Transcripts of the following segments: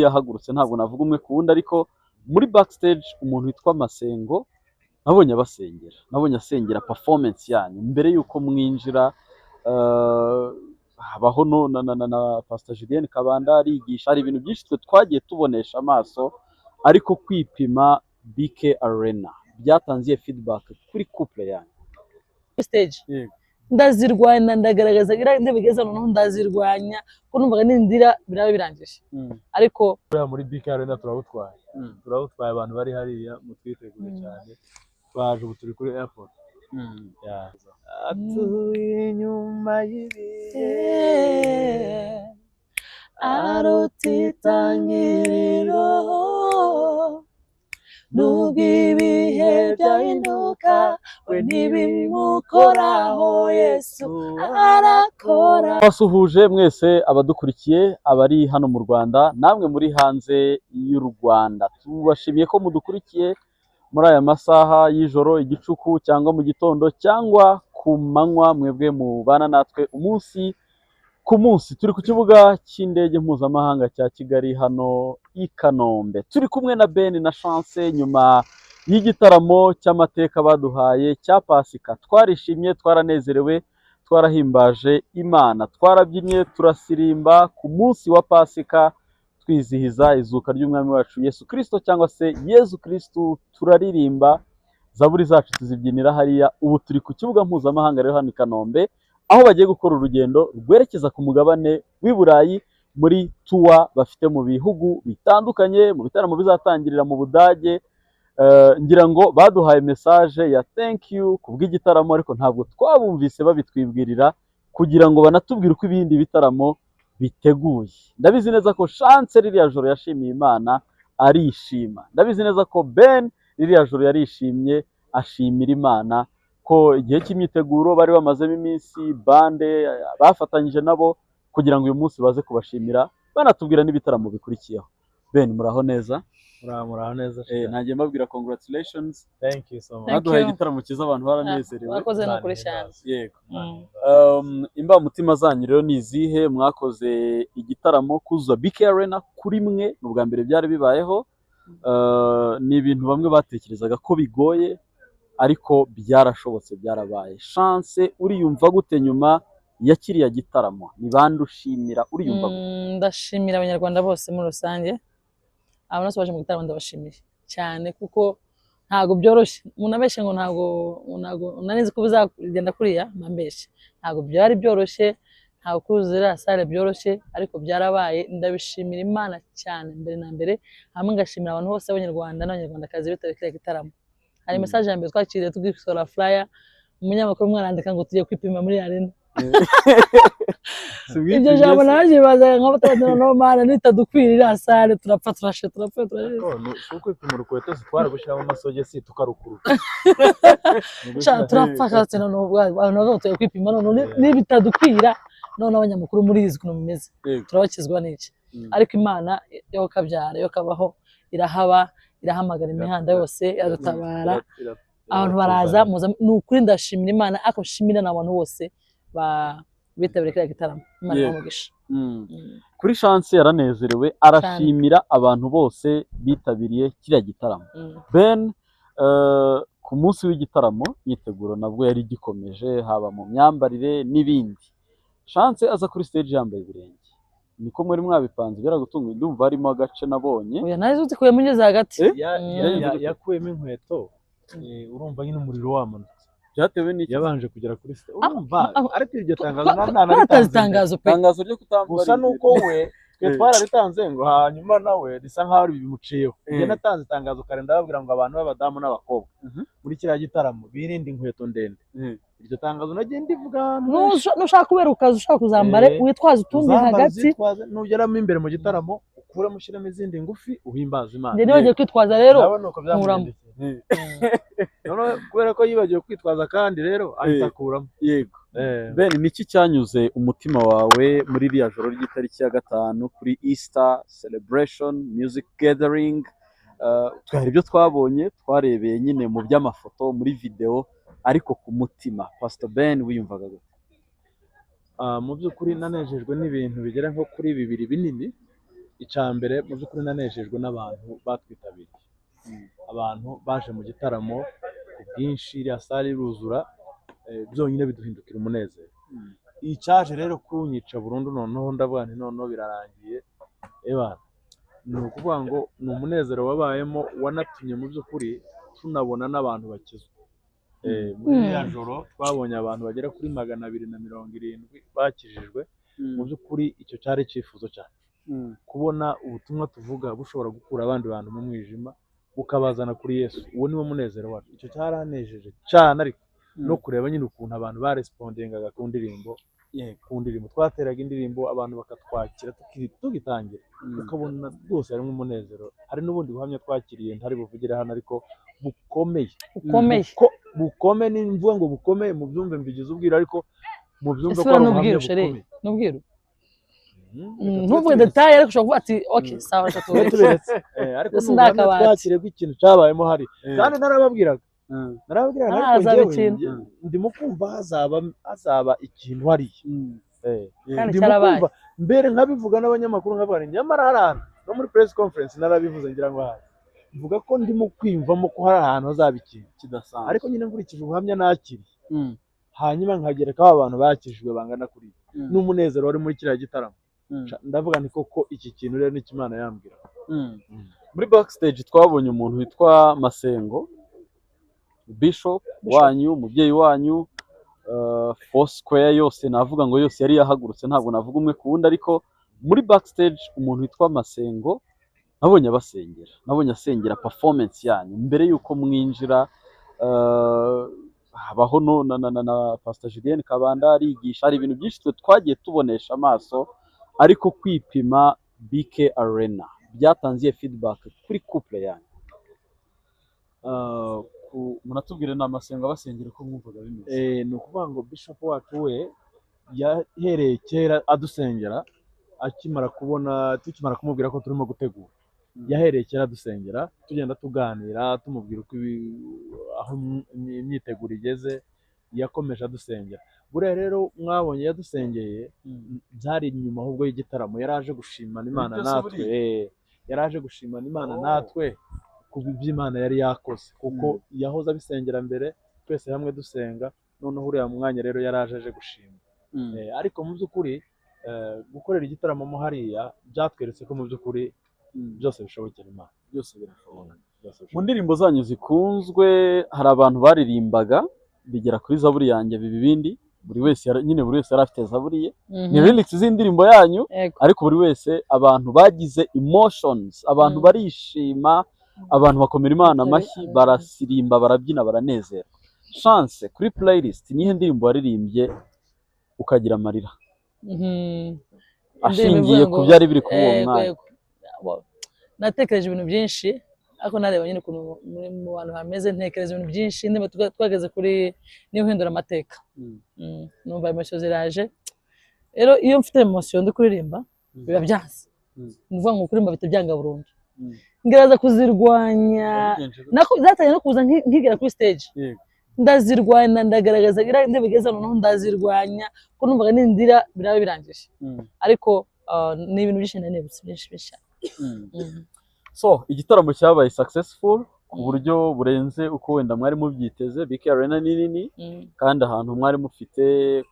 yahagurutse ntabwo navuga umwe ku wundi, ariko muri backstage umuntu witwa Masengo nabonye abasengera, nabonye asengera performance yanyu mbere y'uko mwinjira. Habaho na Pastor Julien Kabanda arigisha, hari ibintu byinshi twe twagiye tubonesha amaso, ariko kwipima BK Arena byatanziye feedback kuri couple yanyu stage. Ndazirwanya, ndagaragaza intebe bigeze noneho ndazirwanya ko numvaga nindira biraba birangije. Ariko muri BK Arena turabutwaye abantu bari hariya mutwitegure cyane, twaje ubu turi kuri airport. Atuye inyuma y'ibihe arutitangiriro, nubwo ibihe byahinduka we ntibimukoraho, Yesu arakora. Basuhuje mwese abadukurikiye, abari hano mu Rwanda namwe muri hanze y'u Rwanda. Tubashimiye ko mudukurikiye muri aya masaha y'ijoro, igicuku cyangwa mu gitondo cyangwa ku manywa, mwebwe mubana natwe umunsi ku munsi. Turi ku kibuga cy'indege mpuzamahanga cya Kigali hano i Kanombe, turi kumwe na Ben na Chance nyuma y'igitaramo cy'amateka baduhaye cya Pasika. Twarishimye, twaranezerewe, twarahimbaje Imana, twarabyinnye, turasirimba ku munsi wa Pasika twizihiza izuka ry'umwami wacu Yesu Kristo, cyangwa se Yesu Kristo. Turaririmba zaburi zacu tuzibyinira hariya. Ubu turi ku kibuga mpuzamahanga rero hano i Kanombe, aho bagiye gukora urugendo rwerekeza ku mugabane w'i Burayi muri tuwa bafite mu bihugu bitandukanye, mu bitaramo bizatangirira mu Budage. Ngira ngo baduhaye message ya thank you kubw'igitaramo, ariko ntabwo twabumvise babitwibwirira kugira ngo banatubwire uko ibindi bitaramo biteguye. Ndabizi neza ko Chance ririya joro yashimiye Imana arishima, ndabizi neza ko Ben ririya joro yarishimye ashimira Imana ko igihe cy'imyiteguro bari bamazemo iminsi, bande bafatanyije nabo kugira ngo uyu munsi baze kubashimira, banatubwira n'ibitaramo bikurikiyeho. Ben, muraho neza? Muraho neza. Nagiye mbabwira congratulations. Thank you so much. Baduhaye igitaramo cyiza, abantu baranezerewe. Mwakoze no kuri cyane. Yego. Imbamutima zanyu rero ni izihe? Mwakoze igitaramo kuzuza BK Arena kuri mwe, n'ubwa mbere byari bibayeho. Ni ibintu bamwe batekerezaga ko bigoye, ariko byarashobotse, byarabaye. Chance, uriyumva gute nyuma ya kiriya gitaramo? Ni bande ushimira? Uriyumva gute? Ndashimira abanyarwanda bose muri rusange, abantu bose baje mu gitaramo ndabashimiye cyane, kuko ntago byoroshye. Umuntu abeshe ngo ntago unanize ko bizagenda kuriya, mbambeshe. Ntago byari byoroshye, ntago kuzira sale byoroshye, ariko byarabaye. Ndabishimira Imana cyane mbere na mbere, hamwe ngashimira abantu bose b'abanyarwanda n'abanyarwandakazi bitabiriye kiriya gitaramo. Hari message ya mbere twakiriye tugisora flyer, umunyamakuru mwarandika ngo tugiye kwipima muri arena. Ibyo jambo naje bazaga nk'abatandukana no mana nitadukwirira sale turapfa turashe. Uko kwipima urukweto twara gushyiramo amasogesi tukarukuruka. Turapfa cyane n'ubwo abantu tugiye kwipima none nibitadukwira, none abanyamakuru muri izi kuno bimeze turabakizwa n'iki. Ariko Imana yo kabyara yo kabaho irahaba, irahamagara imihanda yose iradutabara, abantu baraza ni ukuri. Ndashimira Imana, akoshimira n'abantu bose bitabiriye kiriya gitaramo. Imana ibamugisha. Kuri Chance yaranezerewe, arashimira abantu bose bitabiriye kiriya gitaramo. Ben, ku munsi w'igitaramo imyiteguro nabwo yari gikomeje, haba mu myambarire n'ibindi. Chance aza kuri stage yambaye ibirenge, niko muri mwabipanze byaragutunguye? Ndumva harimo agace nabonye. Oya, nazo zikuyemo ngeze hagati. Yakuyemo inkweto, urumva nyine umuriro wamanutse. Byatewe n'iki? Yabanje kugera kuri stage. Urumva ariko iryo tangazo ryo kutambara. Gusa nuko we twarabitanze ngo hanyuma nawe risa nkaho bimuciyeho. Njye natanze itangazo kare ndababwira ngo abantu b'abadamu n'abakobwa muri kiriya gitaramo birinde inkweto ndende. Iryo tangazo nagiye ndivuga, nushaka kubera ukaza ushaka kuzambare witwaza utundi hagati, nugeramo imbere mu gitaramo ukuremo ushyiramo izindi ngufi uhimbaza Imana. Njye nibagiye kwitwaza rero nkuramo. Kubera ko yibagiwe kwitwaza kandi rero ahita akuramo. Yego. Ben, niki cyanyuze umutima wawe muri iriya joro ry'itariki ya 5 kuri Easter celebration music gathering? Twari ibyo twabonye, twarebeye nyine mu by'amafoto muri video, ariko ku mutima Pastor Ben wiyumvaga gute? Mu by'ukuri nanejejwe n'ibintu bigera nko kuri 2 binini. icambere mu by'ukuri nanejejwe n'abantu batwitabiriye, abantu baje mu gitaramo ku bwinshi, iriya sare iruzura, byonyine biduhindukira umunezero. Icyaje rero kunyica burundu noneho ndavuga nti noneho birarangiye, ni ukuvuga ngo ni umunezero wabayemo wanatumye mu by'ukuri tunabona n'abantu bakizwa. Muri iriya joro twabonye abantu bagera kuri 270 bakijijwe. Mu by'ukuri icyo cyari icyifuzo cyacu, kubona ubutumwa tuvuga bushobora gukura abandi bantu mu mwijima bukabazana kuri Yesu. Uwo niwo munezero wacu. Icyo cyaranejeje cyane, ariko no kureba nyine ukuntu abantu barespondingaga ku ndirimbo, twateraga indirimbo abantu bakatwakira tugitangira, ukabona rwose harimo umunezero. Hari n'ubundi buhamya twakiriye ntari buvugire hano ariko bukomeye ni mvuga ngo bukomeye, mu byumve mbigize ubwira, ariko mu byumve ko ari ubuhamya bukomeye. N'ubwiru ntuvuge detaye, ariko ushobora kuvuga ati okay sawa tuberetse, ariko n'ubuhamya twakiriye bw'ikintu cyabayemo hari, kandi narababwiraga ariko njyewe ndimo kumva hazaba ikintu hariya, ndimo kumva mbere nkabivuga n'abanyamakuru nkavuga nyamara hari ahantu no muri press conference narabivuze ngira ngo hari mvuga ko ndimo kwiyumvamo ko hari ahantu hazaba ikintu kidasanzwe, ariko nyine nkurikije ubuhamya nakiriye, hanyuma nkagereka aho abantu bakijijwe bangana kuri n'umunezero wari muri kiriya gitaramo, ndavuga nti koko iki kintu rero ni Imana yambwira. Muri backstage twabonye umuntu witwa Masengo, Bishop wanyu, umubyeyi wanyu, Foursquare yose navuga ngo yose yari yahagurutse, ntabwo navuga umwe ku wundi, ariko muri backstage umuntu witwa Masengo nabonye abasengera, nabonye asengera performance yanyu mbere yuko mwinjira. Habaho na Pastor Julien Kabanda arigisha, hari ibintu byinshi twagiye tubonesha amaso, ariko kwipima BK Arena byatanziye feedback kuri couple yanyu. Munatubwire na Masengo abasengera ko mwumvaga bimeze. Ni ukuvuga ngo Bishop wacu we yahereye kera adusengera, tukimara kumubwira ko turimo gutegura, yahereye kera adusengera, tugenda tuganira tumubwira uko aho imyiteguro igeze, yakomeje adusengera. Buriya rero mwabonye yadusengeye byari nyuma ahubwo y'igitaramo, yaraje gushimana Imana natwe, yaraje gushimana Imana natwe ku by'Imana yari yakoze, kuko yahoze abisengera mbere twese hamwe dusenga, noneho uriya mwanya rero yaraje aje gushima. Ariko mu by'ukuri gukorera igitaramo mo hariya byatweretse ko mu by'ukuri byose bishobokera Imana, byose birashoboka. Mu ndirimbo zanyu zikunzwe hari abantu baririmbaga bigera kuri zaburi yanjye bibindi, buri wese yari afite zaburi ye, ni lyrics z'indirimbo yanyu, ariko buri wese abantu bagize emotions, abantu barishima, abantu bakomera Imana amashyi, barasirimba, barabyina, baranezera. Chance kuri playlist nihe ndirimbo waririmbye ukagira amarira ashingiye ku byari biri kuri uwo mwanya? Natekereje ibintu byinshi, ariko nareba nyine ukuntu mu bantu hameze, ntekereza ibintu byinshi. Twageze kuri niyo uhindura amateka, numva emotion ziraje. Rero iyo mfite emotion ndi kuririmba biba byanze, muvuga ngo kuririmba bita byanga burundu, ngeraza kuzirwanya, nako zatangiye no kuza nkigera kuri stage, ndazirwanya, ndagaragaza ndabigeza noneho ndazirwanya, ko numvaga nindira biraba birangije, ariko ni ibintu byinshi nanebutse byinshi. So igitaramo cyabaye successful ku buryo burenze uko wenda mwari mubyiteze. BK Arena ni nini, kandi ahantu mwari mufite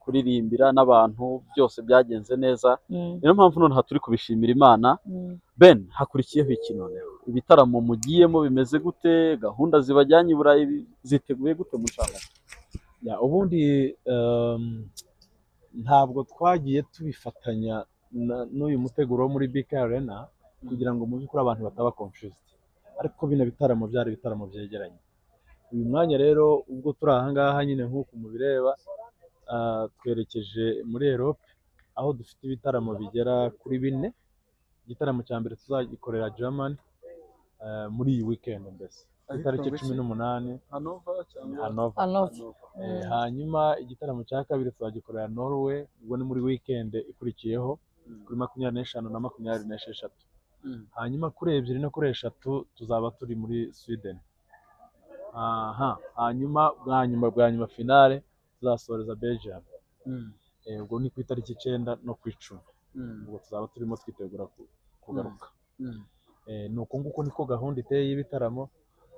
kuririmbira n'abantu byose byagenze neza, niyo mpamvu none turi kubishimira Imana. Ben, hakurikiyeho iki noneho? Ibitaramo mugiyemo bimeze gute? Gahunda zibajyanye i Burayi ziteguye gute mushaka? Ubundi ntabwo twagiye tubifatanya n'uyu muteguro wo muri BK Arena kugira ngo mu by'ukuri abantu bataba confused, ariko bino bitaramo byari ibitaramo byegeranye. Uyu mwanya rero ubwo turi aha ngaha nyine nk'uko mubireba, twerekeje muri Europe, aho dufite ibitaramo bigera kuri 4. Igitaramo cya mbere tuzagikorera Germany muri iyi weekend, mbese itariki 18 Hanover. Hanyuma igitaramo cya kabiri tuzagikorera Norway, ubwo ni muri weekend ikurikiyeho kuri 25 na 26. Hanyuma kuri 2 no kuri 3 tuzaba turi muri Sweden. Hanyuma bwa nyuma finale tuzasoreza Belgium, ubwo ni ku itariki 9 no ku 10. Ubwo tuzaba turimo twitegura kugaruka. Ni uko nguko niko gahunda iteye y'ibitaramo,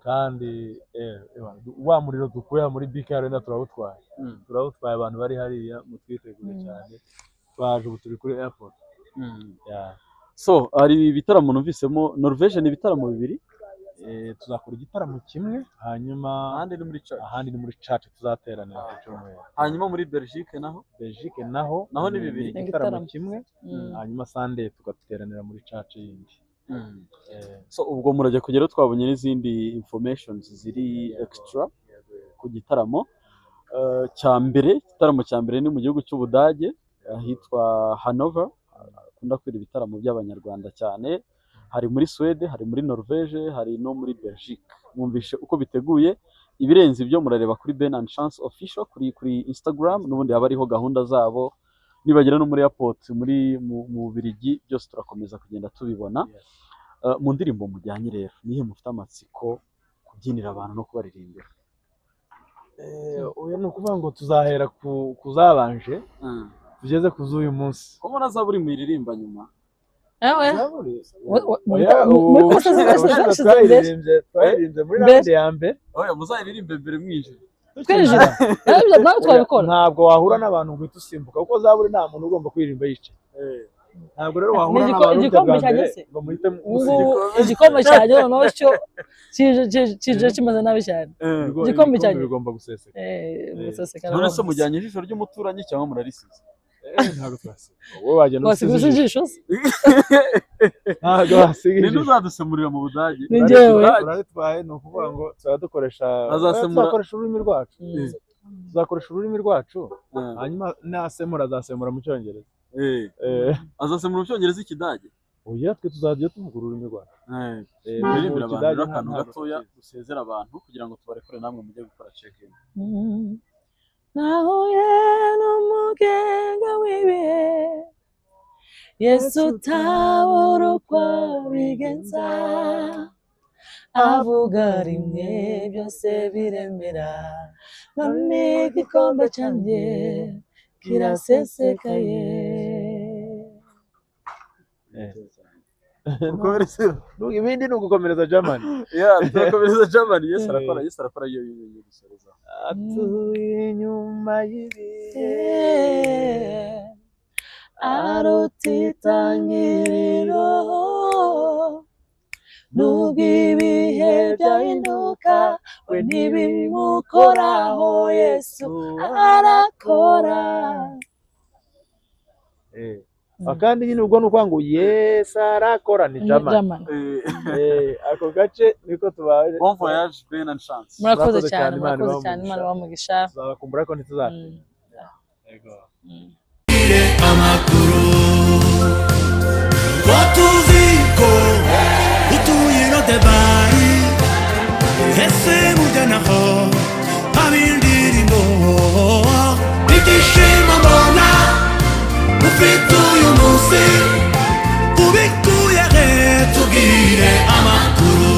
kandi wa muriro dukuye muri BK Arena turawutwaye abantu bari hariya mutwitegure cyane, twaje ubu turi kuri airport. So hari ibitaramo numvisemo Norvège, ni ibitaramo bibiri. Tuzakora igitaramo kimwe, hanyuma ahandi ni muri church tuzateranira ku cyumweru. Hanyuma muri Belgique naho ni bibiri, igitaramo kimwe, hanyuma Sunday tugateranira muri church yindi. So ubwo murajya kugera twabonye n'izindi informations ziri extra ku gitaramo igitaramo cya mbere ni mu gihugu cy'Ubudage ahitwa Hanover, akunda kwira ibitaramo by'abanyarwanda cyane. Hari muri Swede, hari muri Norvège, hari no muri Belgique. Mwumvishe uko biteguye. Ibirenze ibyo murareba kuri Ben and Chance official kuri Instagram, n'ubundi haba ariho gahunda zabo. Nibagera no muri airport mu Bubiligi, byose turakomeza kugenda tubibona. Mu ndirimbo mujyanye rero nihe mufite amatsiko kubyinira abantu no kubaririmbira? Oya, ni ukuvuga ngo tuzahera kuzabanje tugeze ku z'uyu munsi. Ko mbona Zaburi muririmba nyuma? Twayirimbye muri rande ya mbere. Oya, muzayiririmbe mbere mwinjira. Twinjira nawe twabikora. Ntabwo wahura n'abantu ngo uhite usimbuka, kuko Zaburi nta muntu ugomba kuririmba yicaye. Ntabwo rero wahura n'abantu ngo muhite igikombe cyanjye noneho cyo kije kimaze nabi cyane. Igikombe cyanjye bigomba guseseka. None se mujyanye ijisho ry'umuturanyi cyangwa murarisize? Ntabwo twasiga. Wowe wajya no gusiga ijisho. Ntabwo wasiga ijisho. Ni uzadusemurira mu Budage. Ni njyewe. Uraritwaye, ni ukuvuga ngo tuzakoresha ururimi rwacu. Tuzakoresha ururimi rwacu, hanyuma nasemura azasemura mu Cyongereza. Azasemura mu Cyongereza ikidage. Oya, twe tuzajya tuvuga ururimi rwacu. Muririmbira abantu akantu gatoya usezera abantu kugira ngo tubarekure namwe mujye gukora check-in. Nahuye n'umugenga w'ibihe, Yesu utabura uko abigenza, avuga rimwe byose biremera, none igikombe cyanjye kirasesekaye. Ibindi ni ugukomereza German. Turakomereza German. Yesu arakora iyo gusoreza. Atuye inyuma y'ibihe, aruta itangiriro, nubwo ibihe byahinduka we ntibimukoraho, Yesu arakora. Kandi nyine ubwo ni ukuvuga ngo Yesu arakora ni German. Ako gace niko tubaje. Bon voyage Ben and Chance. Murakoze cyane, Imana bamugisha. Tuzakumbura ko ntituzate. Yego. Amakuru watuziko utuye no debari ese mujyanaho abindirimbo igishimo mbona ufite uyu munsi ubikuye he, tubwire amakuru.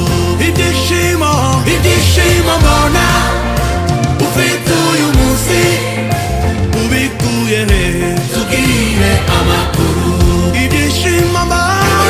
Ibyishimo mbona ufite uyu munsi ubikuye he, tubwire amakuru. Ibyishimo mbona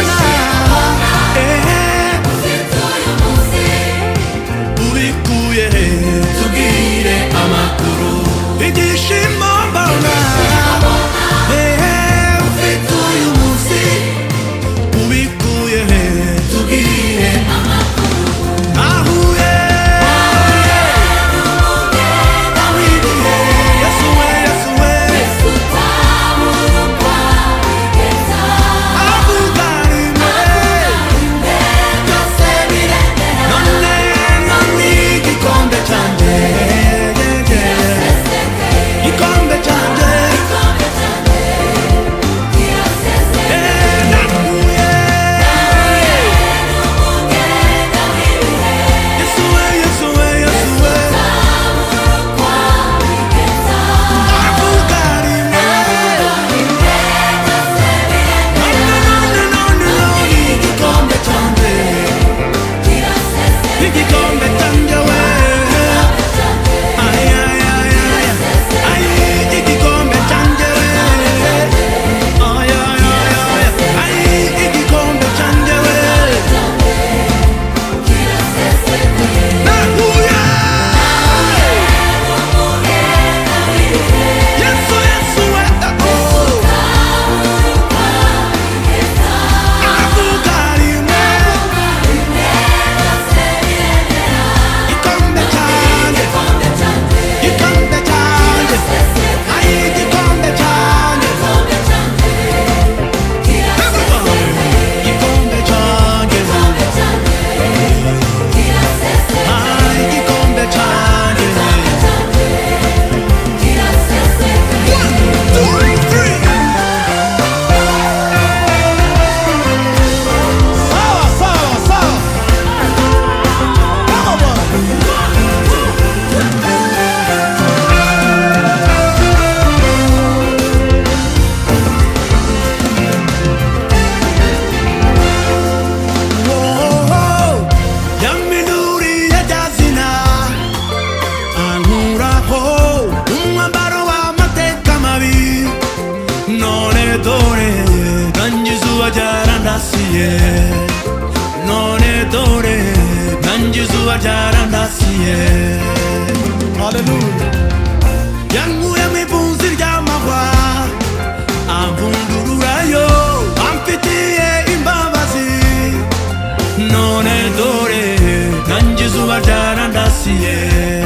ryarandasiye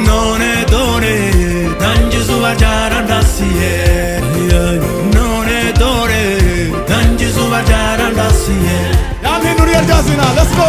none dore nanjye izuba ryarandasiye none dore nanjye izuba ryarandasiye yampinduriye rya zina let's go